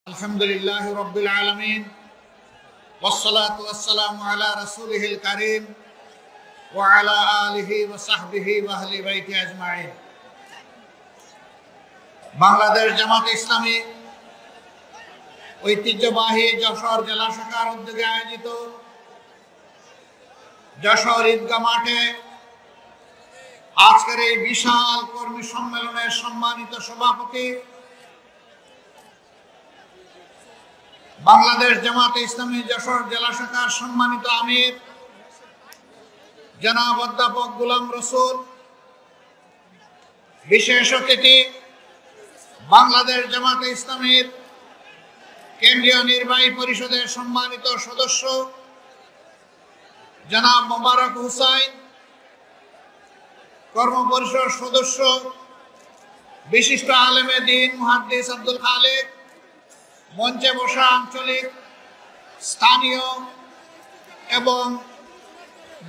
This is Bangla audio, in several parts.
আলহামদুলিল্লাহ রাব্বিল আলামিন ওয়াসসালাতু ওয়াসসালামু আলা রাসূলিহিল কারীম ওয়া আলা আলিহি ওয়া সাহবিহি ওয়া আহলি বাইতি আজমাইন। বাংলাদেশ জামাত ইসলামী ঐতিহ্যবাহী যশোর জেলা শাখার উদ্যোগে আয়োজিত যশোর ঈদগাহ মাঠে আজকের এই বিশাল কর্মী সম্মেলনের সম্মানিত সভাপতি বাংলাদেশ জামাত ইসলামী যশোর জেলা শাখার সম্মানিত আমির জনাব অধ্যাপক গোলাম রসুল, বিশেষ অতিথি বাংলাদেশ জামাত ইসলামীর কেন্দ্রীয় নির্বাহী পরিষদের সম্মানিত সদস্য জনাব মোবারক হুসাইন, কর্মপরিষদ সদস্য বিশিষ্ট আলেমে দ্বীন মুহাদ্দিস আব্দুল খালেক, মঞ্চে বসা আঞ্চলিক, স্থানীয় এবং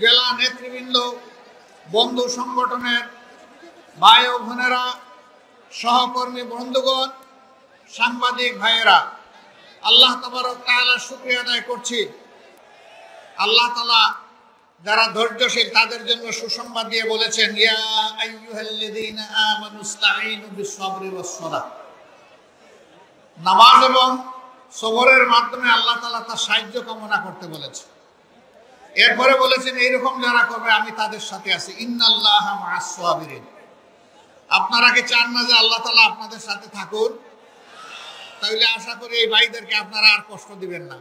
জেলা নেতৃবৃন্দ, বন্ধু সংগঠনের ভাই ও বোনেরা, সহকর্মী বন্ধুগণ, সাংবাদিক ভাইয়েরা, আল্লাহ তাবারক তাআলার শুকরিয়া আদায় করছি। আল্লাহ তাআলা যারা ধৈর্যশীল তাদের জন্য সুসংবাদ দিয়ে বলেছেন, ইয়া আইয়ুহাল্লাযীনা আমানুস্তাঈনু বিস-সাবরি ওয়াস-সালাহ। নামাজ এবং সবরের মাধ্যমে আল্লাহ তাআলা তার সাহায্য কামনা করতে বলেছে। এরপরে বলেছেন এইরকম যারা করবে আমি তাদের সাথে আছি, ইন্নাল্লাহা মা'আস-সাবিরিন। আপনারা কি চান না যে আল্লাহ তাআলা আপনাদের সাথে থাকুন? তাহলে আশা করি এই ভাইদেরকে আপনারা আর কষ্ট দিবেন না।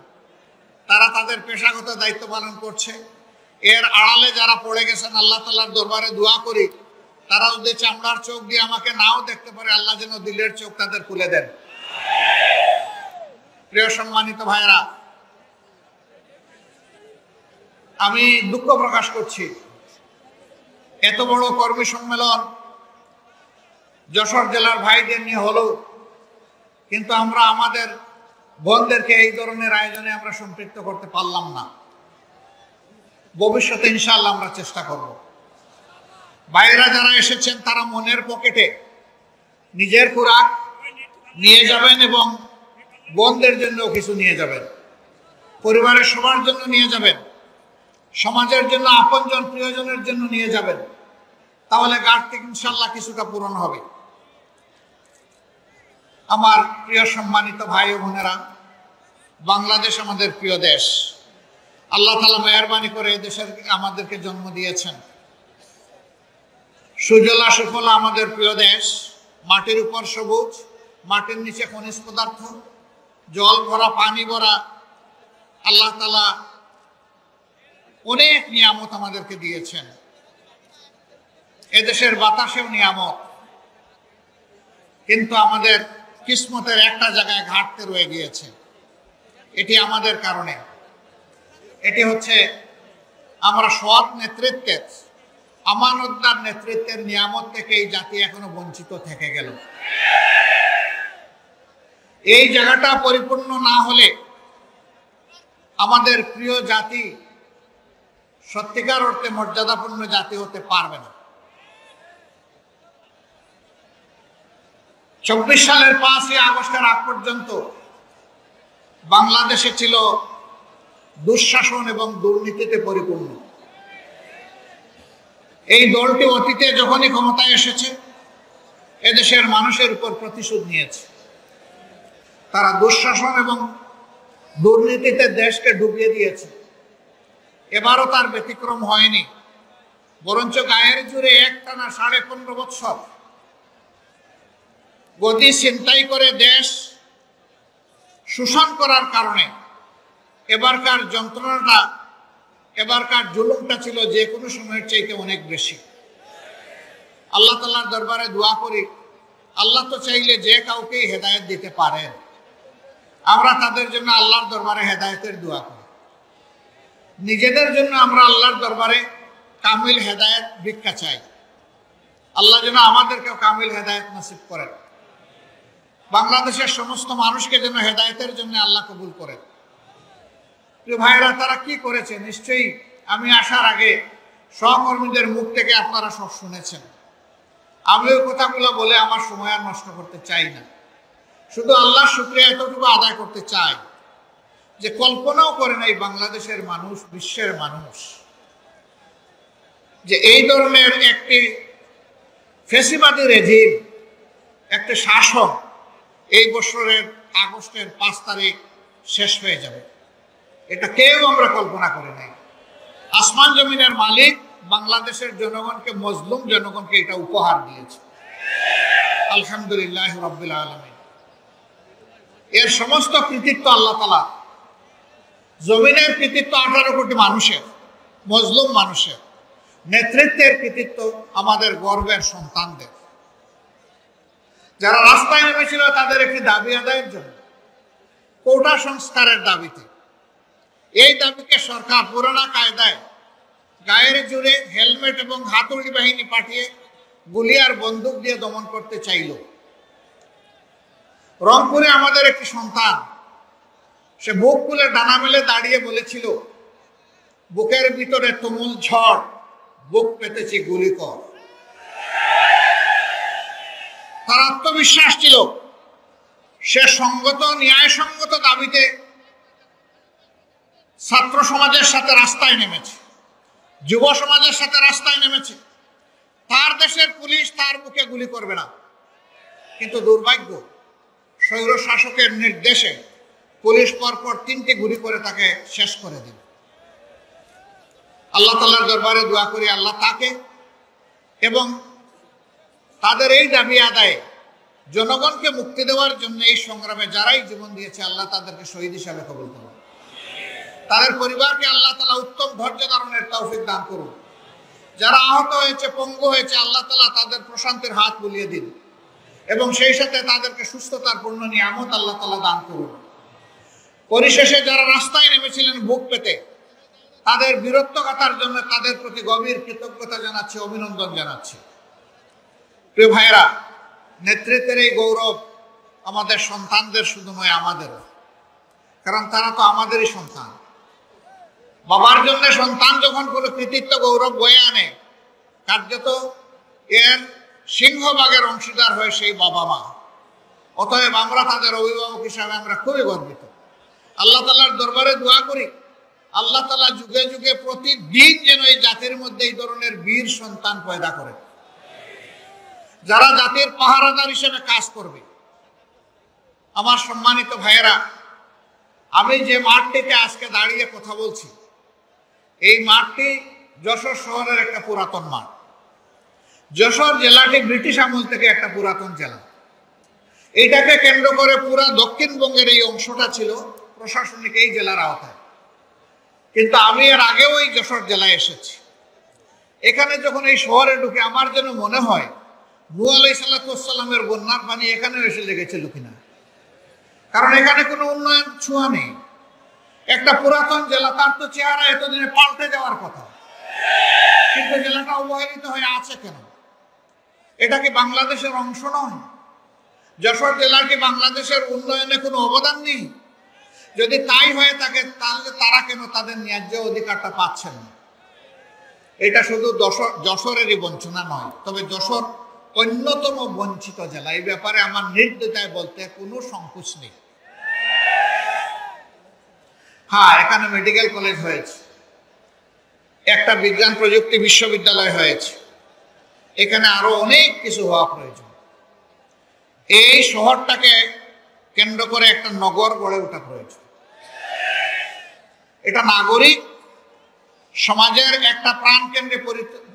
তারা তাদের পেশাগত দায়িত্ব পালন করছে। এর আড়ালে যারা পড়ে গেছেন আল্লাহ তাআলার দরবারে দোয়া করি, তারা যদি চামড়ার চোখ দিয়ে আমাকে নাও দেখতে পারে, আল্লাহ যেন দিলের চোখ তাদের খুলে দেন। প্রিয় সম্মানিত ভাইরা, আমি দুঃখ প্রকাশ করছি এত বড় কর্মী সম্মেলন যশোর জেলার ভাইদের নিয়ে হলো, কিন্তু আমরা আমাদের বোনদেরকে এই ধরনের আয়োজনে আমরা সম্পৃক্ত করতে পারলাম না। ভবিষ্যতে ইনশাআল্লাহ আমরা চেষ্টা করব। ভাইরা যারা এসেছেন তারা মনের পকেটে নিজের খোরাক নিয়ে যাবেন এবং বোনদের জন্য কিছু নিয়ে যাবেন, পরিবারের সবার জন্য নিয়ে যাবেন, সমাজের জন্য, আপনজন প্রিয়জনের জন্য নিয়ে যাবেন। তাহলে ঘাটতি ইনশাআল্লাহ কিছুটা পূরণ হবে। আমার প্রিয় সম্মানিত ভাই ও বোনেরা, বাংলাদেশ আমাদের প্রিয় দেশ। আল্লাহ তাআলা মেহেরবানি করে এই দেশের আমাদেরকে জন্ম দিয়েছেন। সুজলা সুফলা আমাদের প্রিয় দেশ, মাটির উপর সবুজ, মাটির নিচে খনিজ পদার্থ, জল ভরা, পানি ভরা। আল্লাহ তাআলা অনেক নিয়ামত আমাদেরকে দিয়েছেন। এদেশের বাতাসেও নিয়ামত, কিন্তু আমাদের কিসমতের একটা জায়গায় ঘাটতে রয়ে গিয়েছে। এটি আমাদের কারণে। এটি হচ্ছে আমরা সৎ নেতৃত্বের, আমানতদার নেতৃত্বের নিয়ামত থেকে এই জাতি এখনো বঞ্চিত থেকে গেল। এই জায়গাটা পরিপূর্ণ না হলে আমাদের প্রিয় জাতি সত্যিকার অর্থে মর্যাদাপূর্ণ জাতি হতে পারবে না। 24 সালের 5ই আগস্টের আগ পর্যন্ত বাংলাদেশে ছিল দুঃশাসন এবং দুর্নীতিতে পরিপূর্ণ। এই দলটি অতীতে যখনই ক্ষমতায় এসেছে এদেশের মানুষের উপর প্রতিশোধ নিয়েছে। তারা দুঃশাসন এবং দুর্নীতিতে দেশকে ডুবিয়ে দিয়েছে। এবারও তার ব্যতিক্রম হয়নি, বরঞ্চ গায়ের জুড়ে একটানা 15.5 বছর গদি ছিনতাই করে দেশ শোষণ করার কারণে এবারকার যন্ত্রণাটা, এবারকার জুলুমটা ছিল যে কোনো সময়ের চাইতে অনেক বেশি। আল্লাহ তাআলার দরবারে দোয়া করি, আল্লাহ তো চাইলে যে কাউকেই হেদায়েত দিতে পারেন। আমরা তাদের জন্য আল্লাহর দরবারে হেদায়েতের দোয়া করি। নিজেদের জন্য আমরা আল্লাহর দরবারে কামিল হেদায়েত ভিক্ষা চাই। আল্লাহ যেন আমাদেরকেও কামিল হেদায়েত নসিব করেন। বাংলাদেশের সমস্ত মানুষকে যেন হেদায়েতের জন্য আল্লাহ কবুল করেন। প্রিয় ভাইরা, তারা কি করেছে নিশ্চয়ই আমি আসার আগে সহকর্মীদের মুখ থেকে আপনারা সব শুনেছেন। আমি ওই কথাগুলো বলে আমার সময় আর নষ্ট করতে চাই না। শুধু আল্লাহর শুকরিয়া এতটুকু আদায় করতে চাই যে কল্পনাও করে নাই বাংলাদেশের মানুষ, বিশ্বের মানুষ, যে এই ধরনের একটি ফ্যাসিবাদী রেজিম, একটি শাসক এই বছরের আগস্টের 5 তারিখ শেষ হয়ে যাবে। এটা কেউ আমরা কল্পনা করি নাই। আসমান জমিনের মালিক বাংলাদেশের জনগণকে, মজলুম জনগণকে এটা উপহার দিয়েছে। আলহামদুলিল্লাহ রাব্বিল আলামিন। এর সমস্ত কৃতিত্ব আল্লাহ তাআলা, জমিনের কৃতিত্ব 18 কোটি মানুষের, মজলুম মানুষের, নেতৃত্বের কৃতিত্ব আমাদের গর্বের সন্তানদের, যারা রাস্তায় নেমেছিল তাদের একটি দাবি আদায়ের জন্য, কোটা সংস্কারের দাবিতে। এই দাবিকে সরকার পুরানা কায়দায় গায়ের জোরে হেলমেট এবং হাতুড়ি বাহিনী পাঠিয়ে গুলি আর বন্দুক দিয়ে দমন করতে চাইল। রংপুরে আমাদের একটি সন্তান, সে বুক খুলে ডানা মেলে দাঁড়িয়ে বলেছিল, বুকের ভিতরে তুমুল ঝড়, বুক পেতেছি গুলি কর। তার আত্মবিশ্বাস ছিল, সে সঙ্গত, ন্যায়সঙ্গত দাবিতে ছাত্র সমাজের সাথে রাস্তায় নেমেছে, যুব সমাজের সাথে রাস্তায় নেমেছে। তার দেশের পুলিশ তার বুকে গুলি করবে না, কিন্তু দুর্ভাগ্য, স্বৈর শাসকের নির্দেশে পুলিশ পরপর 3টি গুলি করে তাকে শেষ করে দিল। আল্লাহ তাআলার দরবারে দোয়া করি, আল্লাহ তাকে এবং তাদের এই দাবি আদায়ে জনগণকে মুক্তি দেওয়ার জন্য এই সংগ্রামে যারাই জীবন দিয়েছে, আল্লাহ তাদেরকে শহীদ হিসাবে কবুল করুন। তাদের পরিবারকে আল্লাহ তাআলা উত্তম ধৈর্য ধারণের তৌফিক দান করুন। যারা আহত হয়েছে, পঙ্গু হয়েছে, আল্লাহ তাআলা তাদের প্রশান্তির হাত বুলিয়ে দিন এবং সেই সাথে তাদেরকে সুস্থতার পূর্ণ নিয়ামত আল্লাহ তাআলা দান করুন। পরিশেষে যারা রাস্তায় নেমেছিলেন বুক পেতে, তাদের বীরত্বগাথার জন্য তাদের প্রতি গভীর কৃতজ্ঞতা জানাচ্ছি, অভিনন্দন জানাচ্ছি। প্রিয় ভাইয়েরা, নেতৃত্বের এই গৌরব আমাদের সন্তানদের শুধু নয়, আমাদেরও, কারণ তারা তো আমাদেরই সন্তান। বাবার জন্য সন্তান যখন কোনো কৃতিত্ব গৌরব বয়ে আনে, কার্যত এর সিংহভাগের অংশীদার হয় সেই বাবা মা। অতএব আমরা তাদের অভিভাবক হিসাবে আমরা খুবই গর্বিত। আল্লাহ তাআলার দরবারে দোয়া করি, আল্লাহ তাআলা যুগে যুগে প্রতিদিন যেন এই জাতির মধ্যে এই ধরনের বীর সন্তান পয়দা করে, যারা জাতির পাহারাদার হিসেবে কাজ করবে। আমার সম্মানিত ভাইয়েরা, আমি যে মাঠটিতে আজকে দাঁড়িয়ে কথা বলছি, এই মাঠটি যশোর শহরের একটা পুরাতন মাঠ। যশোর জেলাটি ব্রিটিশ আমল থেকে একটা পুরাতন জেলা। এটাকে কেন্দ্র করে পুরা দক্ষিণবঙ্গের এই অংশটা ছিল প্রশাসনিক এই জেলার আওতায়। কিন্তু আমি এর আগেও এই যশোর জেলায় এসেছি। এখানে যখন এই শহরে ঢুকে আমার যেন মনে হয় নূহ আলাইহিস সালামের বন্যার পানি এখানেও এসে লেগেছিল কিনা, কারণ এখানে কোনো উন্নয়ন ছোঁয়া নেই। একটা পুরাতন জেলা, তার তো চেহারা এতদিনে পাল্টে যাওয়ার কথা, কিন্তু জেলাটা অবহেলিত হয়ে আছে কেন? এটা কি বাংলাদেশের অংশ নয়? যশোর জেলার কি বাংলাদেশের উন্নয়নে কোনো অবদান নেই? যদি তাই হয়ে থাকে, তাহলে তারা কেন তাদের ন্যায্য অধিকারটা পাচ্ছেন না? এটা শুধু যশোরেরই বঞ্চনা নয়, তবে যশোর অন্যতম বঞ্চিত জেলা। এই ব্যাপারে আমার নির্দ্বিধায় বলতে কোনো সংকোচ নেই। হ্যাঁ, এখানে মেডিকেল কলেজ হয়েছে, একটা বিজ্ঞান প্রযুক্তি বিশ্ববিদ্যালয় হয়েছে, এখানে আরো অনেক কিছু হওয়া প্রয়োজন। এই শহরটাকে কেন্দ্র করে একটা নগর গড়ে ওঠা প্রয়োজন। এটা নাগরিক সমাজের একটা প্রাণ কেন্দ্রে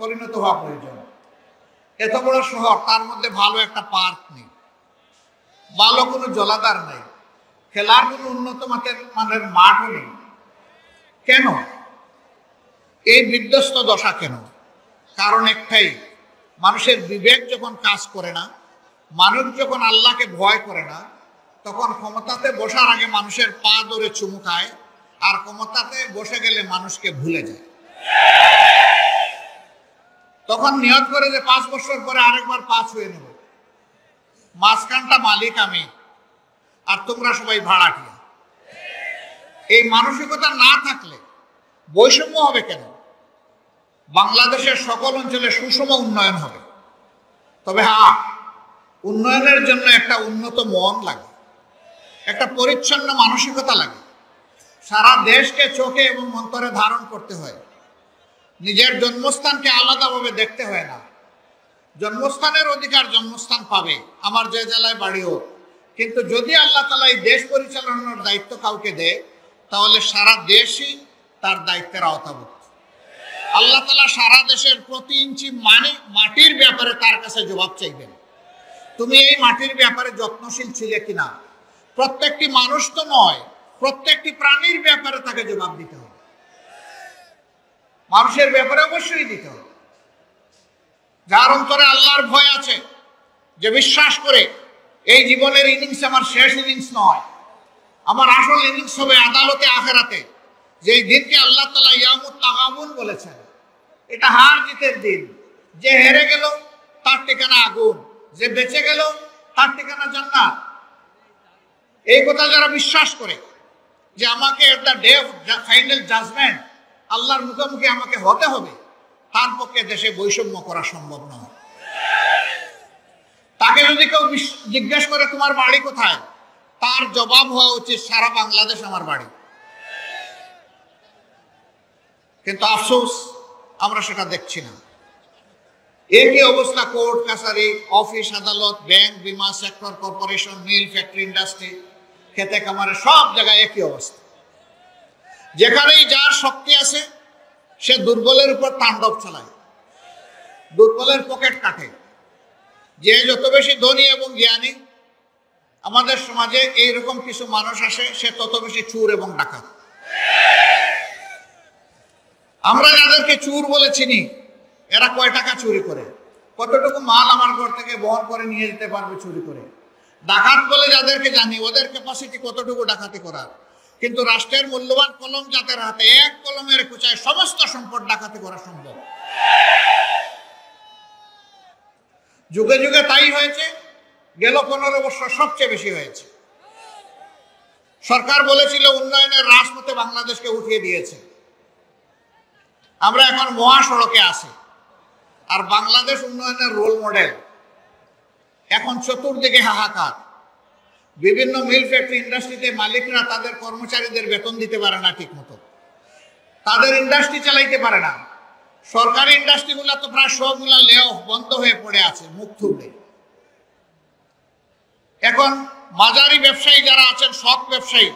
পরিণত হওয়া প্রয়োজন। এত বড় শহর, তার মধ্যে ভালো একটা পার্ক নেই, ভালো কোনো জলাধার নেই, খেলার কোনো উন্নত মানের মাঠও নেই। কেন এই বিধ্বস্ত দশা? কেন? কারণ একটাই, মানুষের বিবেক যখন কাজ করে না, মানুষ যখন আল্লাহকে ভয় করে না, তখন ক্ষমতাতে বসার আগে মানুষের পা ধরে চুমু খায়, আর ক্ষমতাতে বসে গেলে মানুষকে ভুলে যায়। তখন নিয়ত করে যে 5 বছর পরে আরেকবার পা ছুঁয়ে নেব, মাঝখানটা মালিক আমি আর তোমরা সবাই ভাড়াটিয়া। এই মানসিকতা না থাকলে বৈষম্য হবে কেন? বাংলাদেশের সকল অঞ্চলে সুষম উন্নয়ন হবে। তবে হ্যাঁ, উন্নয়নের জন্য একটা উন্নত মন লাগে। একটা পরিচ্ছন্ন মানসিকতা লাগে। সারা দেশকে চোখে এবং অন্তরে ধারণ করতে হয়। নিজের জন্মস্থানকে আলাদাভাবে দেখতে হয় না। জন্মস্থানের অধিকার জন্মস্থান পাবে, আমার যে জেলায় বাড়ি হোক। কিন্তু যদি আল্লাহ তাআলা এই দেশ পরিচালনার দায়িত্ব কাউকে দেয়, তাহলে সারা দেশই তার দায়িত্বের আওতাভুক্ত। আল্লাহ তাআলা সারা দেশের প্রতি ইঞ্চি মাটির ব্যাপারে তার কাছে জবাব চাইবেন। তুমি এই মাটির ব্যাপারে যত্নশীল ছিলে কিনা। প্রত্যেকটি মানুষ তো নয়, প্রত্যেকটি প্রাণীর ব্যাপারে তাকে জবাব দিতে হবে। মানুষের ব্যাপারে অবশ্যই দিতে হবে। যার অন্তরে আল্লাহর ভয় আছে, যে বিশ্বাস করে এই জীবনের ইনিংস আমার শেষ ইনিংস নয়, আমার আসল ইনিংস হবে আদালতে আখেরাতে, যেই দিনকে আল্লাহ তাআলা ইয়ামুত তাগাবুন বলেছেন। এটা হার জিতের দিন। যে হেরে গেল তার ঠিকানা আগুন, যে বেঁচে গেল তার ঠিকানা জান্নাত। এই কথা যারা বিশ্বাস করে যে আমাকে the day of final judgement আল্লাহর মুখোমুখি আমাকে হতে হবে, তার পক্ষে দেশে বৈষম্য করা সম্ভব নয়। তাকে যদি কেউ জিজ্ঞেস করে তোমার বাড়ি কোথায়, তার জবাব হওয়া উচিত সারা বাংলাদেশ আমার বাড়ি। কিন্তু আফসোস আমরা সেটা দেখছি না। একই অবস্থা কোর্ট কাছারি, অফিস আদালত, ব্যাংক, বিমা সেক্টর, কর্পোরেশন, মিল, ফ্যাক্টরি, ইন্ডাস্ট্রি, খেতে খামারে, সব জায়গায় একই অবস্থা। যেখানেই যার শক্তি আছে সে দুর্বলের উপর তাণ্ডব চালায়, দুর্বলের পকেট কাটে। যে যত বেশি ধনী এবং জ্ঞানী, আমাদের সমাজে এইরকম কিছু মানুষ আসে, সে তত বেশি চোর এবং ডাকাত। আমরা যাদেরকে চোর বলে চিনি, এরা কয় টাকা চুরি করে, কতটুকু মাল আমার ঘর থেকে বহন করে নিয়ে যেতে পারবে চুরি করে। ডাকাত বলে যাদেরকে জানি, ওদের ক্যাপাসিটি কতটুকু ডাকাতি করার। কিন্তু রাষ্ট্রের মূল্যবান কলম যাদের হাতে, এক কলমের কুচায় সমস্ত সম্পদ ডাকাতি করা সম্ভব। যুগে যুগে তাই হয়েছে, গেল 15 বছর সবচেয়ে বেশি হয়েছে। সরকার বলেছিল উন্নয়নের রাজপথে বাংলাদেশকে উঠিয়ে দিয়েছে, আমরা এখন মহাসড়কে আছি। আর বাংলাদেশ উন্নয়নের রোল মডেল। এখন চতুর্দিকে হাহাকার। বিভিন্ন মিল, ফ্যাক্টরি, ইন্ডাস্ট্রিতে মালিকরা তাদের কর্মচারীদের বেতন দিতে পারে না ঠিক মতো, তাদের ইন্ডাস্ট্রি চালাইতে পারে না। সরকারি ইন্ডাস্ট্রিগুলো তো প্রায় সবগুলা লে অফ বন্ধ হয়ে পড়ে আছে, মুখ থুবড়ে। এখন মাঝারি ব্যবসায়ী যারা আছেন, শখ ব্যবসায়ী,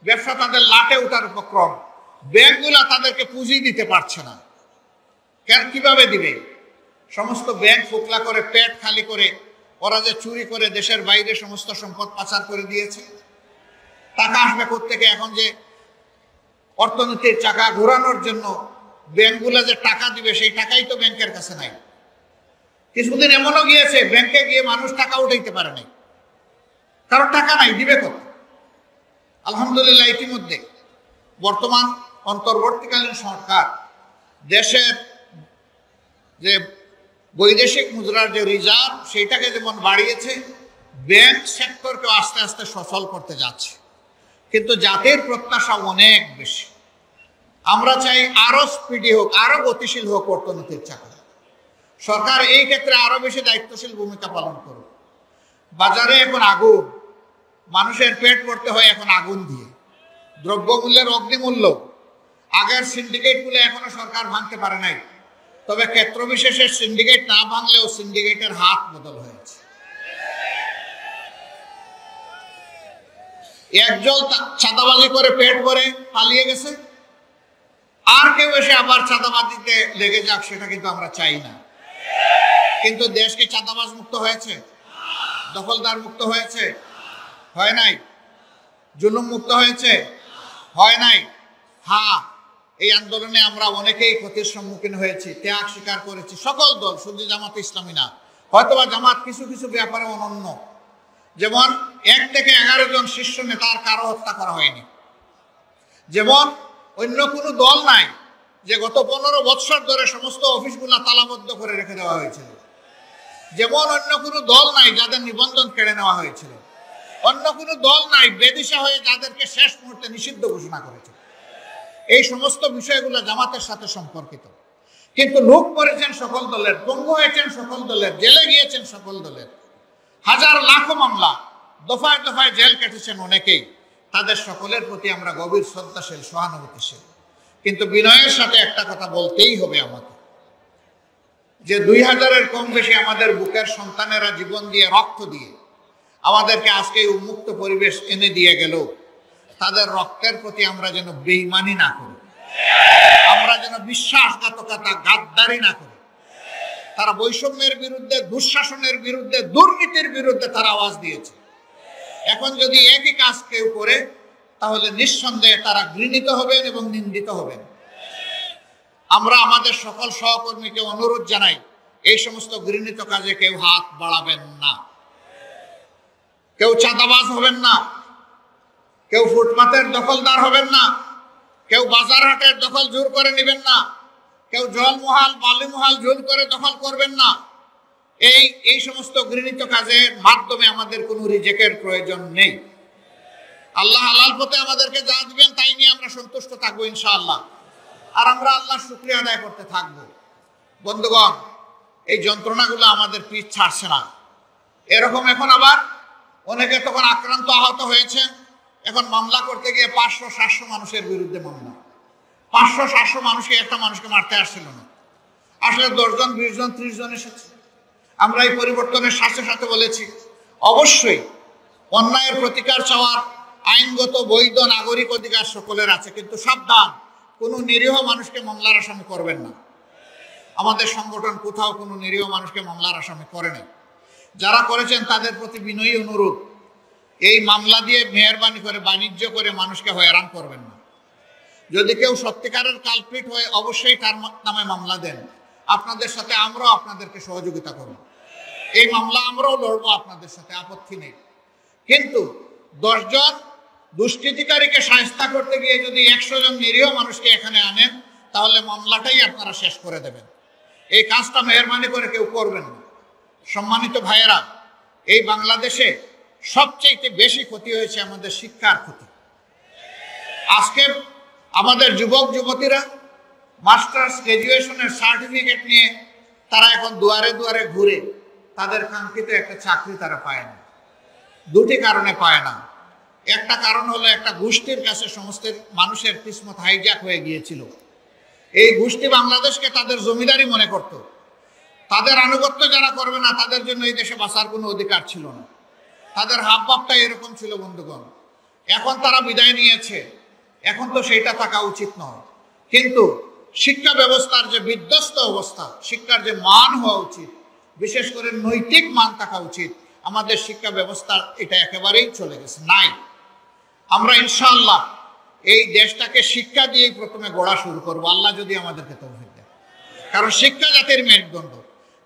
ব্যবসা তাদের লাটে ওঠার উপক্রম। ব্যাংকগুলা তাদেরকে পুঁজি দিতে পারছে না। কেন, কিভাবে দিবে? সমস্ত ব্যাংক ফোকলা করে, পেট খালি করে, ওরা যে চুরি করে দেশের বাইরে সমস্ত সম্পদ পাচার করে দিয়েছে। টাকা আসবে কোত্থেকে? এখন যে অর্থনীতির চাকা ঘোরানোর জন্য ব্যাংকগুলা যে টাকা দিবে, সেই টাকাই তো ব্যাংকের কাছে নাই। কিছুদিন এমনও গিয়েছে ব্যাংকে গিয়ে মানুষ টাকা উঠাইতে পারে নাই, কারণ টাকা নাই, দিবে কত? আলহামদুলিল্লাহ, ইতিমধ্যে বর্তমান অন্তর্বর্তীকালীন সরকার দেশের যে বৈদেশিক মুদ্রার যে রিজার্ভ, সেইটাকে যেমন বাড়িয়েছে, ব্যাংক সেক্টরকে আস্তে আস্তে সচল করতে যাচ্ছে। কিন্তু জাতির প্রত্যাশা অনেক বেশি। আমরা চাই আরো স্পিডি হোক, আরো গতিশীল হোক অর্থনীতির চাকা। সরকার এই ক্ষেত্রে আরো বেশি দায়িত্বশীল ভূমিকা পালন করুক। বাজারে এখন আগুন, মানুষের পেট ভরতে হয় এখন আগুন দিয়ে। দ্রব্যমূল্যের অগ্নিমূল্য, আগের সিন্ডিকেটগুলো এখনো সরকার ভাঙতে পারে নাই। তবে ক্ষেত্র বিশেষে সিন্ডিকেট না ভাঙলেও সিন্ডিকেটের হাত বদল হয়েছে। একজন চাঁদাবাজি করে পেট ভরে পালিয়ে গেছে, আর কেউ এসে আবার চাঁদাবাজিতে লেগে যাক, সেটা কিন্তু আমরা চাই না। কিন্তু দেশ কি চাঁদাবাজ মুক্ত হয়েছে? দখলদার মুক্ত হয়েছে? হয় নাই। জুলুম মুক্ত হয়েছে? হয় নাই। হ্যাঁ, এই আন্দোলনে আমরা অনেকেই ক্ষতির সম্মুখীন হয়েছি, ত্যাগ স্বীকার করেছি। সকল দল, শুধু জামাত ইসলামী না। হয়তোবা জামাত কিছু কিছু ব্যাপারে অনন্য, যেমন 1 থেকে 11 জন শীর্ষ নেতার কারো হত্যা করা হয়নি। যেমন অন্য কোনো দল নাই যে গত 15 বৎসর ধরে সমস্ত অফিসগুলা তালাবদ্ধ করে রেখে দেওয়া হয়েছিল। যেমন অন্য কোনো দল নাই যাদের নিবন্ধন কেড়ে নেওয়া হয়েছিল। অন্য কোনো দল নাই বেদিশা হয়ে যাদেরকে শেষ মুহূর্তে নিষিদ্ধ ঘোষণা করেছে। এই সমস্ত বিষয়গুলো জামাতের সাথে সম্পর্কিত। কিন্তু লোক করেছেন সকল দলের, পঙ্গু হয়েছেন সকল দলের, জেলে গিয়েছেন সকল দলের। হাজার লাখো মামলা, দফায় দফায় জেল কেটেছেন অনেকেই, তাদের সকলের প্রতি আমরা গভীর শ্রদ্ধাশীল, সহানুভূতিশীল। কিন্তু বিনয়ের সাথে একটা কথা বলতেই হবে আমাকে, যে 2000-এর কম বেশি আমাদের বুকের সন্তানেরা জীবন দিয়ে, রক্ত দিয়ে আমাদেরকে আজকে এই উন্মুক্ত পরিবেশ এনে দিয়ে গেল, তাদের রক্তের প্রতি আমরা যেন বেঈমানি না করি, আমরা যেন বিশ্বাসঘাতকতা, গাদ্দারি না করি। তারা বৈষম্যের বিরুদ্ধে, দুঃশাসনের বিরুদ্ধে, দুর্নীতির বিরুদ্ধে তারা আওয়াজ দিয়েছে। এখন যদি একই কাজ কেউ করে, তাহলে নিঃসন্দেহে তারা ঘৃণিত হবেন এবং নিন্দিত হবেন। আমরা আমাদের সকল সহকর্মীকে অনুরোধ জানাই, এই সমস্ত ঘৃণিত কাজে কেউ হাত বাড়াবেন না, কেউ চাঁদাবাজ হবেন না, কেউ ফুটপাতের দখলদার হবেন না, কেউ বাজার হাটের দখল জোর করে নেবেন না, কেউ জলমহাল, বালিমহাল জোর করে দখল করবেন না। এই সমস্ত ঘৃণিত কাজের মাধ্যমে আমাদের কোনো রিজেকের প্রয়োজন নেই। আল্লাহ হালাল পথে আমাদেরকে যা দিবেন তাই নিয়ে আমরা সন্তুষ্ট থাকবো ইনশাআল্লাহ, আর আমরা আল্লাহর শুকরিয়া আদায় করতে থাকবো। বন্ধুগণ, এই যন্ত্রণাগুলো আমাদের পিছ ছাড়ছে না। এরকম এখন আবার অনেকে তখন আক্রান্ত, আহত হয়েছে, এখন মামলা করতে গিয়ে 500-700 মানুষের বিরুদ্ধে মামলা। 500-700 মানুষকে, একটা মানুষকে মারতে আসছিল না, আসলে 10 জন, 20 জন, 30 জন এসেছে। আমরা এই পরিবর্তনের সাথে সাথে বলেছি, অবশ্যই অন্যায়ের প্রতিকার চাওয়ার আইনগত বৈধ নাগরিক অধিকার সকলের আছে, কিন্তু সাবধান, কোনো নিরীহ মানুষকে মামলার আসামি করবেন না। আমাদের সংগঠন কোথাও কোনো নিরীহ মানুষকে মামলার আসামি করে নাই। যারা করেছেন তাদের প্রতি বিনয়ী অনুরোধ, এই মামলা দিয়ে মেহরবানি করে, বাণিজ্য করে মানুষকে হয়রান করবেন না। যদি কেউ সত্যিকারের কালপ্রিট হয়, অবশ্যই তার নামে মামলা দেন। আপনাদের সাথে আমরাও আপনাদেরকে সহযোগিতা করব, এই মামলা আমরাও লড়বো আপনাদের সাথে, আপত্তি নেই। কিন্তু 10 জন দুষ্কৃতিকারীকে শায়েস্তা করতে গিয়ে যদি 100 জন নিরীহ মানুষকে এখানে আনেন, তাহলে মামলাটাই আপনারা শেষ করে দেবেন। এই কাজটা মেহরবানি করে কেউ করবেন না। সম্মানিত ভাইয়েরা, এই বাংলাদেশে সবচেয়ে বেশি ক্ষতি হয়েছে আমাদের শিক্ষার ক্ষতি। আজকে আমাদের যুবক যুবতীরা মাস্টার্স, গ্রাজুয়েশনের সার্টিফিকেট নিয়ে তারা এখন দুয়ারে দুয়ারে ঘুরে তাদের কাঙ্ক্ষিত একটা চাকরি তারা পায় না। দুটি কারণে পায় না। একটা কারণ হলো, একটা গোষ্ঠীর কাছে সমস্ত মানুষের কিসমত হাইজ্যাক হয়ে গিয়েছিল। এই গোষ্ঠী বাংলাদেশকে তাদের জমিদারি মনে করত। তাদের আনুগত্য যারা করবে না, তাদের জন্য এই দেশে বাঁচার কোনো অধিকার ছিল না। তাদের হাবভাবটা এরকম ছিল বন্ধুগণ। এখন তারা বিদায় নিয়েছে, এখন তো সেইটা থাকা উচিত নয়। কিন্তু শিক্ষা ব্যবস্থার যে বিধ্বস্ত অবস্থা, শিক্ষার যে মান হওয়া উচিত, বিশেষ করে নৈতিক মান থাকা উচিত, আমাদের শিক্ষা ব্যবস্থার এটা একেবারেই চলে গেছে, নাই। আমরা ইনশাআল্লাহ এই দেশটাকে শিক্ষা দিয়েই প্রথমে গড়া শুরু করবো, আল্লাহ যদি আমাদেরকে তৌফিক দেয়। কারণ শিক্ষা জাতির মেরুদণ্ড।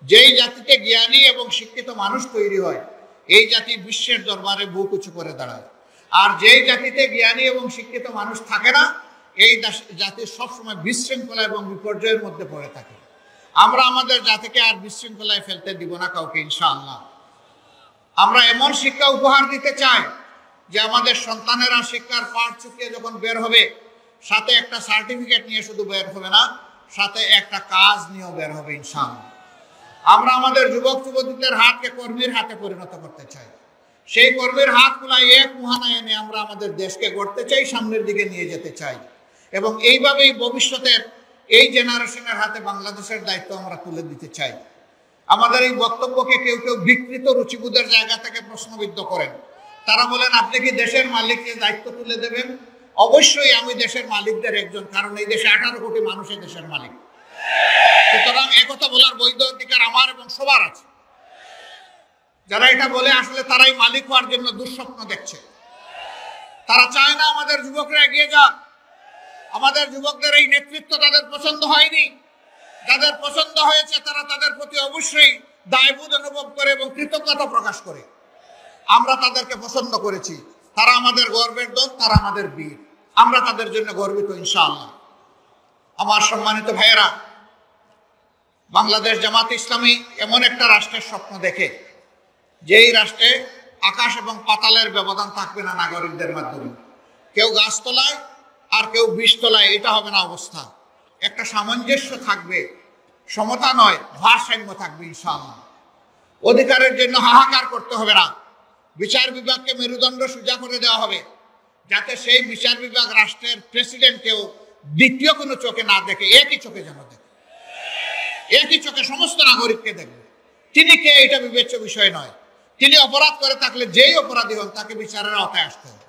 যেই জাতিতে জ্ঞানী এবং শিক্ষিত মানুষ তৈরি হয়, এই জাতি বিশ্বের দরবারে বুক উঁচু করে দাঁড়ায়। আর যেই জাতিতে জ্ঞানী এবং শিক্ষিত মানুষ থাকে না, এই জাতি সবসময় বিশৃঙ্খলা এবং বিপর্যয়ের মধ্যে পড়ে থাকে। আমরা আমাদের জাতিকে আর বিশৃঙ্খলায় ফেলতে দিব না কাউকে ইনশাআল্লাহ। আমরা এমন শিক্ষা উপহার দিতে চাই যে আমাদের সন্তানেরা শিক্ষার পাঠ চুকিয়ে যখন বের হবে, সাথে একটা সার্টিফিকেট নিয়ে শুধু বের হবে না, সাথে একটা কাজ নিয়েও বের হবে ইনশাআল্লাহ। আমরা আমাদের যুবক যুবতীদের হাতকে কর্মীর হাতে পরিণত করতে চাই। সেই কর্মীর হাতগুলা এক মুহানা এনে আমরা আমাদের দেশকে গড়তে চাই, সামনের দিকে নিয়ে যেতে চাই। এবং এইভাবেই ভবিষ্যতের এই জেনারেশনের হাতে বাংলাদেশের দায়িত্ব আমরা তুলে দিতে চাই। আমাদের এই বক্তব্যকে কেউ কেউ বিকৃত রুচিবোধের জায়গা থেকে প্রশ্নবিদ্ধ করেন। তারা বলেন, আপনি কি দেশের মালিককে দায়িত্ব তুলে দেবেন? অবশ্যই আমি দেশের মালিকদের একজন, কারণ এই দেশে 18 কোটি মানুষের দেশের মালিক। সুতরাং একথা বলার বৈধ অধিকার আমার এবং সবার আছে। যারা এটা বলে আসলে তারাই মালিক হওয়ার জন্য দুঃস্বপ্ন দেখছে। তারা চায় না আমাদের যুবকরা এগিয়ে যাক। আমাদের যুবকদের এই নেতৃত্ব তাদের পছন্দ হয়নি। যাদের পছন্দ হয়েছে তারা তাদের প্রতি অবশ্যই দায়বোধ অনুভব করে এবং কৃতজ্ঞতা প্রকাশ করে। আমরা তাদেরকে পছন্দ করেছি, তারা আমাদের গর্বের দল, তারা আমাদের বীর। আমরা তাদের জন্য গর্বিত ইনশাআল্লাহ। আমার সম্মানিত ভাইয়েরা, বাংলাদেশ জামাত ইসলামী এমন একটা রাষ্ট্রের স্বপ্ন দেখে, যেই রাষ্ট্রে আকাশ এবং পাতালের ব্যবধান থাকবে না নাগরিকদের মাধ্যমে। কেউ গাছতলায় আর কেউ বিষতলায়, এটা হবে না অবস্থা। একটা সামঞ্জস্য থাকবে, সমতা নয়, ভারসাম্য থাকবে ইনশাআল্লাহ। অধিকারের জন্য হাহাকার করতে হবে না, বিচার বিভাগকে মেরুদণ্ড সোজা করে দেওয়া হবে, যাতে সেই বিচার বিভাগ রাষ্ট্রের প্রেসিডেন্টকেও দ্বিতীয় কোনো চোখে না দেখে, একই চোখে যেন দেখে, একই চোখে সমস্ত নাগরিককে দেখবে। তিনি কে এটা বিবেচ্য বিষয় নয়। তিনি অপরাধ করে থাকলে যেই অপরাধী হন তাকে বিচারের আওতায় আসতে হবে।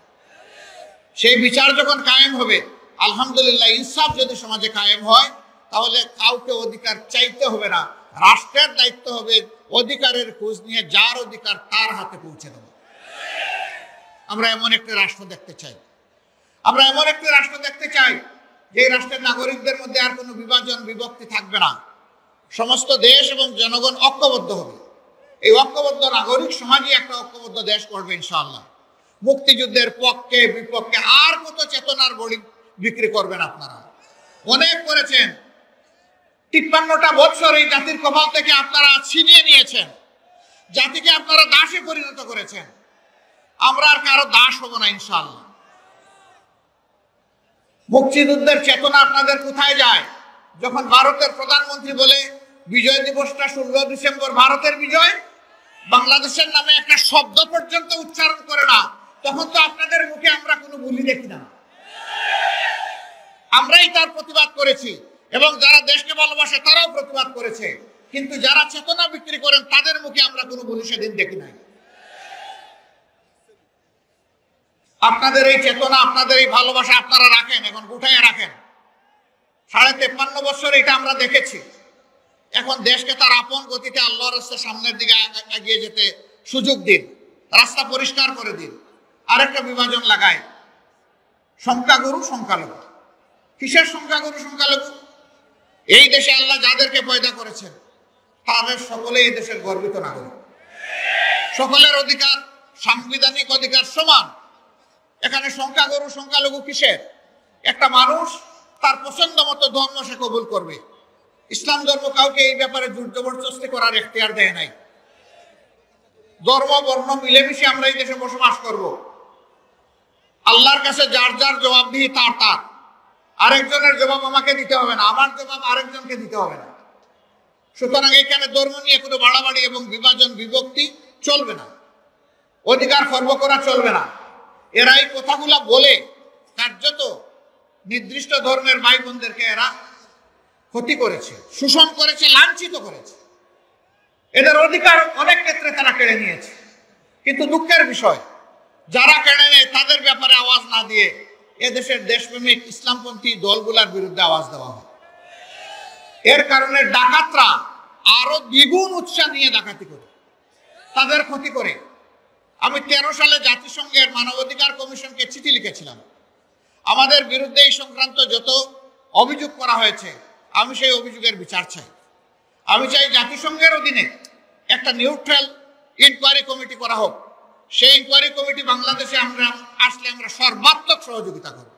সেই বিচার যখন কায়েম হবে, আলহামদুলিল্লাহ, ইনসাফ যদি সমাজে কায়েম হয়, তাহলে কাউকে অধিকার চাইতে হবে না। রাষ্ট্রের দায়িত্ব হবে অধিকারের খোঁজ নিয়ে যার অধিকার তার হাতে পৌঁছে দেওয়া। আমরা এমন একটি রাষ্ট্র দেখতে চাই। আমরা এমন একটি রাষ্ট্র দেখতে চাই যে রাষ্ট্রের নাগরিকদের মধ্যে আর কোনো বিভাজন বিভক্তি থাকবে না। সমস্ত দেশ এবং জনগণ ঐক্যবদ্ধ হবে। এই ঐক্যবদ্ধ নাগরিক সমাজই একটা ঐক্যবদ্ধ দেশ করবে ইনশাআল্লাহ। মুক্তিযুদ্ধের পক্ষে বিপক্ষে আর কত চেতনার বড়ি বিক্রি করবেন আপনারা? অনেক করেছেন। ৫৩টা বছর এই জাতির কপাল থেকে আপনারা ছিনিয়ে নিয়েছেন। জাতিকে আপনারা দাসে পরিণত করেছেন। আমরা আর কারো দাস হব না ইনশাআল্লাহ। মুক্তিযুদ্ধের চেতনা আপনাদের কোথায় যায়? যখন ভারতের প্রধানমন্ত্রী বলে বিজয় দিবসটা ১৬ ডিসেম্বর ভারতের বিজয়, বাংলাদেশের নামে একটা শব্দ পর্যন্ত উচ্চারণ করে না, তখন তো আপনাদের মুখে আমরা কোনো বুলি দেখি না। আমরাই তার প্রতিবাদ করেছি এবং যারা দেশকে ভালোবাসে তারাও প্রতিবাদ করেছে, কিন্তু যারা চেতনা বিক্রি করেন তাদের মুখে আমরা কোনো বুলি সেদিন দেখি নাই। আপনাদের এই চেতনা, আপনাদের এই ভালোবাসা আপনারা রাখেন, এখন গুটাইয়া রাখেন। ৫৩ বছর এটা আমরা দেখেছি। এখন দেশকে তার আপন গতিতে আল্লাহর রাস্তার সামনের দিকে এগিয়ে যেতে সুযোগ দিন, রাস্তা পরিষ্কার করে দিন। আরেকটা বিভাজন লাগায়, সংখ্যাগুরু সংখ্যালঘু। কিসের সংখ্যাগুরু সংখ্যালঘু? এই দেশে আল্লাহ যাদেরকে পয়দা করেছেন তাদের সকলেই এই দেশের গর্বিত নাগরিক। সকলের অধিকার, সাংবিধানিক অধিকার সমান। এখানে সংখ্যাগুরু সংখ্যালঘু কিসের? একটা মানুষ তার পছন্দ মতো ধর্ম সে কবুল করবে। ইসলাম ধর্ম কাউকে এই ব্যাপারে জোর জবরদস্তি করার এখতিয়ার দেয় নাই। ধর্ম বর্ণ মিলেমিশে আমরা এই দেশে বসবাস করব। আল্লাহর কাছে যার যার জবাবদিহি তার তার। আরেকজনের জবাব আমাকে দিতে হবে না, আমার জবাব আরেকজনকে দিতে হবে না। সুতরাং এখানে ধর্ম নিয়ে কোনো বাড়াবাড়ি এবং বিভাজন বিভক্তি চলবে না, অধিকার খর্ব করা চলবে না। এরা এই কথাগুলা বলে কার্যত নির্দিষ্ট ধর্মের ভাই বোনদেরকে এরা ক্ষতি করেছে, শোষণ করেছে, লাঞ্ছিত করেছে। এদের অধিকার অনেক ক্ষেত্রে তারা কেড়ে নিয়েছে। কিন্তু দুঃখের বিষয়, যারা কেড়ে নেয় তাদের ব্যাপারে আওয়াজ না দিয়ে এদেশের দেশপ্রেমিক ইসলামপন্থী দলগুলোর বিরুদ্ধে আওয়াজ দেওয়া হয়। এর কারণে ডাকাতরা আরো দ্বিগুণ উৎসাহ নিয়ে ডাকাতি করে, তাদের ক্ষতি করে। আমি 13 সালে জাতিসংঘের মানবাধিকার কমিশনকে চিঠি লিখেছিলাম। আমাদের বিরুদ্ধে এই সংক্রান্ত যত অভিযোগ করা হয়েছে আমি সেই অভিযোগের বিচার চাই। আমি চাই জাতিসংঘের অধীনে একটা নিউট্রাল ইনকোয়ারি কমিটি করা হোক। সেই ইনকোয়ারি কমিটি বাংলাদেশে আমরা আসলে আমরা সর্বাত্মক সহযোগিতা করব।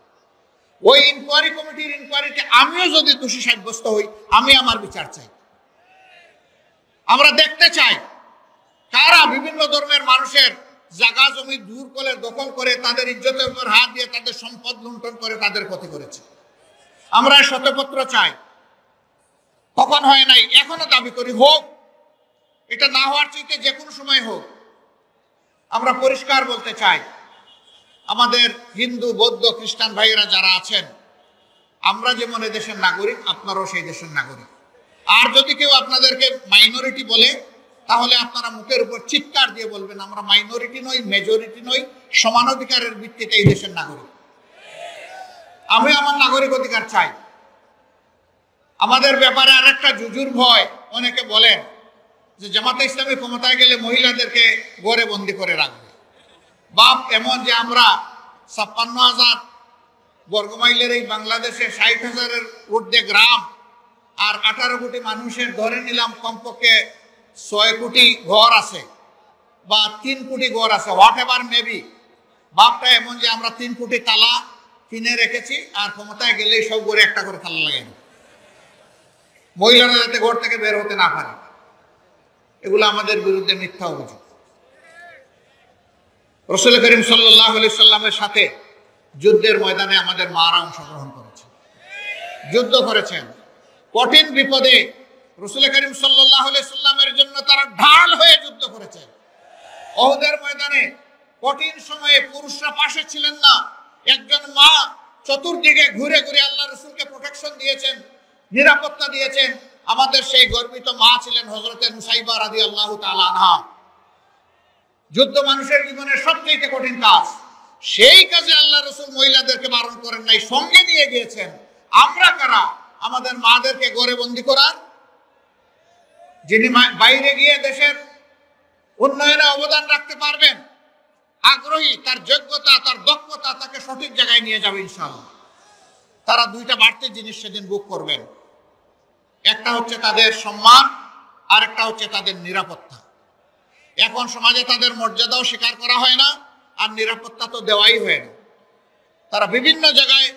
ওই ইনকোয়ারি কমিটির ইনকোয়ারিতে আমিও যদি দোষী সাব্যস্ত হই, আমি আমার বিচার চাই। আমরা দেখতে চাই কারা বিভিন্ন ধর্মের মানুষের জায়গা জমি দূর করে দখল করে তাদের ইজ্জতের উপর হাত দিয়ে তাদের সম্পদ লুণ্ঠন করে তাদের ক্ষতি করেছে। আমরা শতপত্র চাই। কখন হয় নাই, এখনো দাবি করি হোক। এটা না হওয়ার চাইতে যে কোনো সময় হোক। আমরা পরিষ্কার বলতে চাই, আমাদের হিন্দু বৌদ্ধ খ্রিস্টান ভাইয়েরা যারা আছেন, আমরা যেমন এই দেশের নাগরিক, আপনারাও সেই দেশের নাগরিক। আর যদি কেউ আপনাদেরকে মাইনরিটি বলে, তাহলে আপনারা মুখের উপর চিৎকার দিয়ে বলবেন আমরা মাইনরিটি নই, মেজরিটি নই, সমান অধিকারের ভিত্তিতে এই দেশের নাগরিক। আমি আমার নাগরিক অধিকার চাই। আমাদের ব্যাপারে আরেকটা জুজুর ভয়, অনেকে বলেন যে জামাতে ইসলামী ক্ষমতায় গেলে মহিলাদেরকে ঘরে বন্দি করে রাখবে। বাপ এমন যে আমরা ৫৬,০০০ বর্গমাইলের এই বাংলাদেশে ৬০,০০০-এর ঊর্ধ্বে গ্রাম আর ১৮ কোটি মানুষের ধরে নিলাম কমপক্ষে ৬ কোটি ঘর আছে বা ৩ কোটি ঘর আছে, হোয়াট এভার মেবি। বাপটা এমন যে আমরা ৩ কোটি তালা কিনে রেখেছি আর ক্ষমতায় গেলেই সব ঘরে একটা করে তালা লাগাই দেব, মহিলারা যাতে ঘর থেকে বের হতে না পারে। এগুলো আমাদের বিরুদ্ধে মিথ্যা অভিযোগ। রাসূল করিম সাল্লাল্লাহু আলাইহি সাল্লামের সাথে যুদ্ধের ময়দানে আমাদের মারা অংশগ্রহণ করেছে, যুদ্ধ করেছেন। কঠিন বিপদে রাসূল করিম সাল্লাল্লাহু আলাইহি সাল্লামের জন্য তারা ঢাল হয়ে যুদ্ধ করেছেন। উহুদের ময়দানে কঠিন সময়ে পুরুষরা পাশে ছিলেন না, একজন মা চতুর্দিকে ঘুরে ঘুরে আল্লাহ রাসূলকে প্রোটেকশন দিয়েছেন, নিরাপত্তা দিয়েছেন। আমাদের সেই গর্বিত মা ছিলেন হযরতে নুসাইবা রাদিয়াল্লাহু তাআলা আনহা। যুদ্ধ মানুষের জীবনের সবচেয়ে কঠিন কাজ, সেই কাজে আল্লাহ রাসূল মহিলাদেরকে বারণ করেন নাই, সঙ্গে নিয়ে গিয়েছেন। আমরা কারা আমাদের মাদেরকে ঘরে বন্দী করার? যিনি বাইরে গিয়ে দেশের উন্নয়নে অবদান রাখতে পারবেন, আগ্রহী, তার যোগ্যতা, তার দক্ষতা তাকে সঠিক জায়গায় নিয়ে যাবে ইনশাআল্লাহ। তারা দুইটা বাড়তি জিনিস সেদিন বুক করবেন, একটা হচ্ছে তাদের সম্মান, আর একটা হচ্ছে তাদের নিরাপত্তা। এখন সমাজে তাদের মর্যাদাও স্বীকার করা হয় না, আর নিরাপত্তা তো দেওয়াই হয় না। তারা বিভিন্ন জায়গায়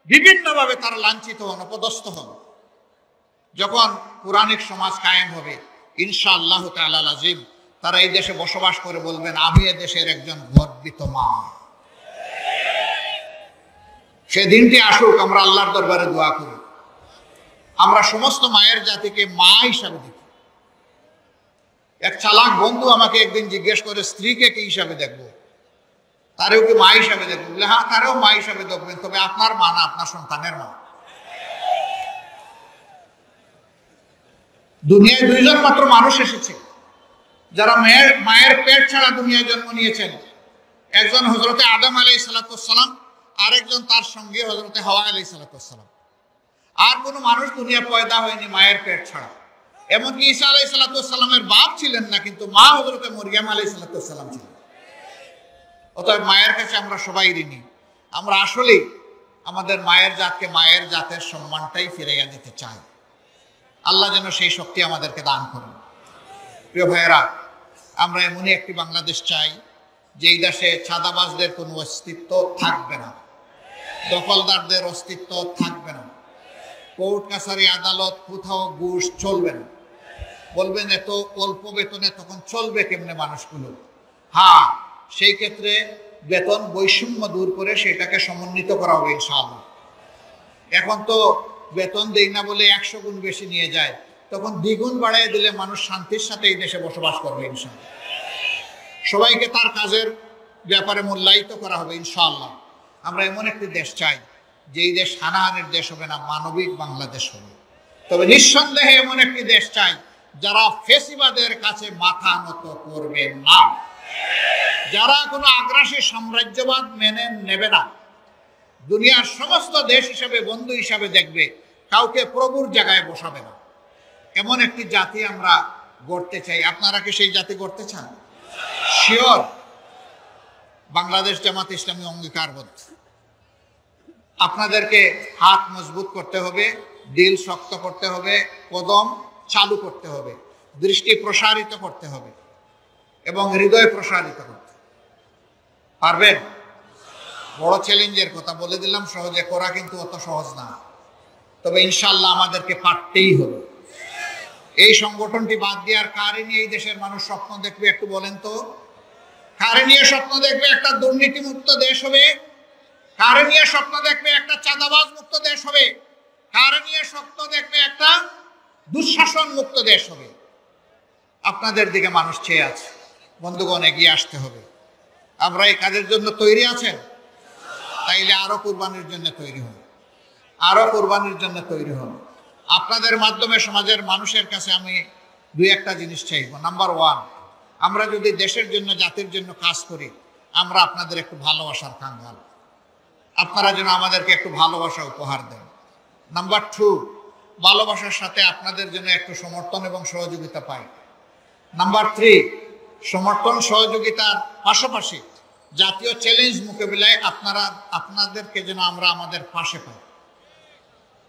বিভিন্নভাবে তারা লাঞ্ছিত হন, অপদস্থ হন। যখন পুরাণিক সমাজ কায়েম হবে ইনশাআল্লাহ তাআলা আজিম, তারা এই দেশে বসবাস করে বলবেন, আমি এ দেশের একজন গর্বিত মা। সেদিনটি আসুক, আমরা আল্লাহর দরবারে দোয়া করি। আমরা সমস্ত মায়ের জাতিকে মা হিসাবে দেখি। এক চালাক বন্ধু আমাকে একদিন জিজ্ঞেস করে, স্ত্রীকে কি হিসাবে দেখবো? তারেও কি মা হিসাবে দেখবো? বলে হ্যাঁ, তারেও মা হিসাবে দেখবেন, তবে আপনার মা না, আপনার সন্তানের মা। দুনিয়ায় দুইজন মাত্র মানুষ এসেছে যারা মায়ের পেট ছাড়া দুনিয়ায় জন্ম নিয়েছেন। একজন হযরতে আদম আলাইহিস সালাম, আরেকজন তার সঙ্গে হযরতে হাওয়া আলাইহিস সালাম। আর কোনো মানুষ দুনিয়া পয়দা হয়নি মায়ের পেট ছাড়া। এমনকি ঈসা আলাইহিস সালামের বাপ ছিলেন না, কিন্তু মা হযরতে মরিয়ম আলাইহিস সালাম ছিলেন। অতএব মায়ের কাছে আমরা সবাই ঋণী। আমরা আসলেই আমাদের মায়ের জাতকে, মায়ের জাতের সম্মানটাই ফিরাইয়া দিতে চাই। আল্লাহ যেন সেই শক্তি আমাদেরকে দান করেন। প্রিয় ভাইয়েরা, আমরা এমনই একটি বাংলাদেশ চাই যেই দেশে ছাদাবাজদের কোনো অস্তিত্ব থাকবে না, দখলদারদের অস্তিত্ব থাকবে না, কোর্ট কাছারি আদালত কোথাও ঘুষ চলবে না। বলবেন এত অল্প বেতনে তখন চলবে কেমনে মানুষগুলো? হ্যাঁ, সেই ক্ষেত্রে বেতন বৈষম্য দূর করে সেটাকে সমন্বিত করা হবে ইনশাআল্লাহ। এখন তো বেতন দেই না বলে 100 গুণ বেশি নিয়ে যায়, তখন দ্বিগুণ বাড়ায় দিলে মানুষ শান্তির সাথে এই দেশে বসবাস করবে ইনশাআল্লাহ। সবাইকে তার কাজের ব্যাপারে মূল্যায়িত করা হবে ইনশাআল্লাহ। আমরা এমন একটি দেশ চাই যেই দেশ হানাহানির দেশ হবে না, মানবিক বাংলাদেশ হবে। তবে নিঃসন্দেহে এমন একটি দেশ চাই যারা ফেসিবাদের কাছে মাথা নত করবে না, যারা কোনো আগ্রাসী সাম্রাজ্যবাদ মেনে নেবে না, দুনিয়ার সমস্ত দেশ হিসাবে বন্ধু হিসাবে দেখবে, কাউকে প্রভুর জায়গায় বসাবে না। এমন একটি জাতি আমরা গড়তে চাই। আপনারা কি সেই জাতি গড়তে চান? শিওর। বাংলাদেশ জামাত ইসলামী অঙ্গীকারবদ্ধ। আপনাদেরকে হাত মজবুত করতে হবে, দিল শক্ত করতে হবে, কদম চালু করতে হবে, দৃষ্টি প্রসারিত করতে হবে এবং হৃদয় প্রসারিত করতে পারবেন। বড় চ্যালেঞ্জের কথা বলে দিলাম, সহজে করা কিন্তু অত সহজ না। তবে ইনশাআল্লাহ আমাদেরকে পারতেই হবে। এই সংগঠনটি বাদ দিয়ে আর কারে নিয়ে এই দেশের মানুষ স্বপ্ন দেখবে একটু বলেন তো? কারে নিয়ে স্বপ্ন দেখবে একটা দুর্নীতি মুক্ত দেশ হবে? কারে নিয়ে স্বপ্ন দেখবে একটা চাঁদাবাজ মুক্ত দেশ হবে? কারে নিয়ে স্বপ্ন দেখবে একটা দুঃশাসন মুক্ত দেশ হবে? আপনাদের দিকে মানুষ চেয়ে আছে। বন্ধুগণ, এগিয়ে আসতে হবে। আমরা এই কাজের জন্য তৈরি আছেন? তাইলে আরো কুরবানির জন্য তৈরি হন, আরো কুরবানির জন্য তৈরি হন। আপনাদের মাধ্যমে সমাজের মানুষের কাছে আমি দুই একটা জিনিস চাইব। নাম্বার 1, আমরা যদি দেশের জন্য, জাতির জন্য কাজ করি, আমরা আপনাদের একটু ভালোবাসার কাঙ্গাল। আপনারা যেন আমাদেরকে একটু ভালোবাসা উপহার দেন। নাম্বার 2, ভালোবাসার সাথে আপনাদের জন্য একটু সমর্থন এবং সহযোগিতা পাই। নাম্বার 3, সমর্থন সহযোগিতার পাশাপাশি জাতীয় চ্যালেঞ্জ মোকাবিলায় আপনাদেরকে যেন আমরা আমাদের পাশে পাই।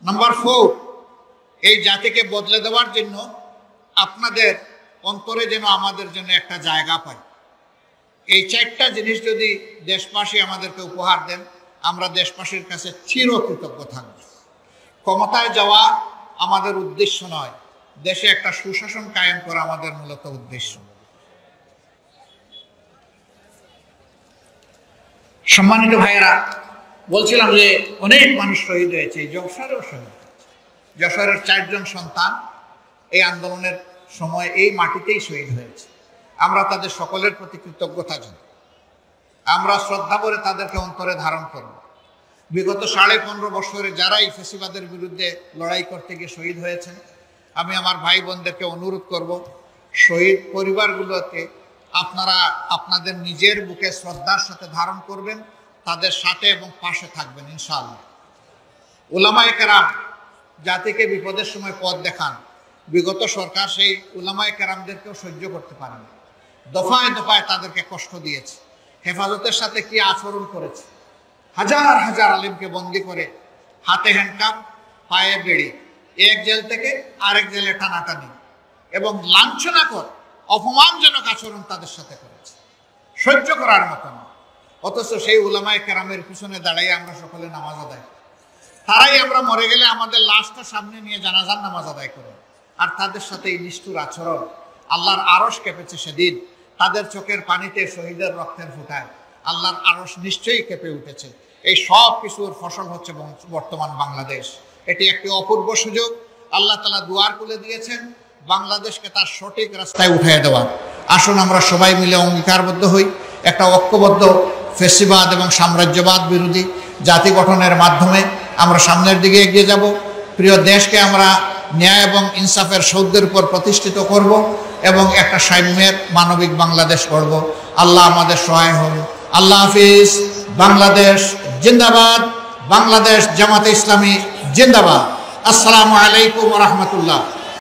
নাম্বার 4, এই জাতিকে বদলে দেওয়ার জন্য আপনাদের অন্তরে যেন আমাদের জন্য একটা জায়গা পাই। এই 4টা জিনিস যদি দেশবাসী আমাদেরকে উপহার দেন, আমরা দেশবাসীর কাছে চিরকৃতজ্ঞ থাকব। ক্ষমতায় যাওয়া আমাদের উদ্দেশ্য নয়, দেশে একটা সুশাসন কায়েম করা আমাদের মূলত উদ্দেশ্য। সম্মানিত ভাইয়েরা, বলছিলাম যে অনেক মানুষ শহীদ হয়েছে, যশোরেও শহীদ হয়েছে। যশোরের 4 জন সন্তান এই আন্দোলনের সময় এই মাটিতেই শহীদ হয়েছে। আমরা তাদের সকলের প্রতি কৃতজ্ঞতা জানাই। আমরা শ্রদ্ধা করে তাদেরকে অন্তরে ধারণ করব। বিগত 15.5 বছরে যারা এই ফেসিবাদের বিরুদ্ধে লড়াই করতে গিয়ে শহীদ হয়েছেন, আমি আমার ভাই বোনদেরকে অনুরোধ করব, শহীদ পরিবারগুলোকে আপনারা আপনাদের নিজের বুকে শ্রদ্ধার সাথে ধারণ করবেন, তাদের সাথে এবং পাশে থাকবেন ইনশাআল্লাহ। উলামায়ে কেরাম জাতিকে বিপদের সময় পথ দেখান। বিগত সরকার সেই উলামায়ে কেরামদেরকেও সহ্য করতে পারেন, দফায় দফায় তাদেরকে কষ্ট দিয়েছে, হেফাজতের সাথে কি আচরণ করেছে, হাজার হাজার আলিমকে বন্দি করে হাতে হ্যান্ডকাপ, পায়ে বেড়ি, এক জেল থেকে আরেক জেলে টানাটানি এবং লাঞ্ছনাকর অপমানজনক আচরণ তাদের সাথে করেছে, সহ্য করার মতো না। অথচ সেই উলামায়ে কেরামের পিছনে দাঁড়িয়ে আমরা সকলে নামাজ আদায় করি। তারাই আমরা মরে গেলে আমাদের লাশটা সামনে নিয়ে জানাজার নামাজ আদায় করে, আর তাদের সাথে এই নিষ্ঠুর আচরণ, আল্লাহর আরশ কেঁপেছে সেদিন তাদের চোখের পানিতে, শহীদের রক্তের ফোঁটায় আল্লাহর আরশ নিশ্চয়ই কেঁপে উঠেছে। এই সব কিছুর ফসল হচ্ছে বর্তমান বাংলাদেশ। এটি একটি অপূর্ব সুযোগ। আল্লাহ তাআলা দুয়ার খুলে দিয়েছেন বাংলাদেশকে তার সঠিক রাস্তায় উঠিয়ে দেওয়ার। আসুন আমরা সবাই মিলে অঙ্গীকারবদ্ধ হই, একটা ঐক্যবদ্ধ ফেসিবাদ এবং সাম্রাজ্যবাদ বিরোধী জাতি গঠনের মাধ্যমে আমরা সামনের দিকে এগিয়ে যাব। প্রিয় দেশকে আমরা ন্যায় এবং ইনসাফের সৌধের উপর প্রতিষ্ঠিত করব এবং একটা সাম্যের মানবিক বাংলাদেশ করব। আল্লাহ আমাদের সহায় হন। আল্লাহ হাফিজ। বাংলাদেশ জিন্দাবাদ। বাংলাদেশ জামাতে ইসলামী জিন্দাবাদ। আসসালামু আলাইকুম ওয়া রাহমাতুল্লাহ।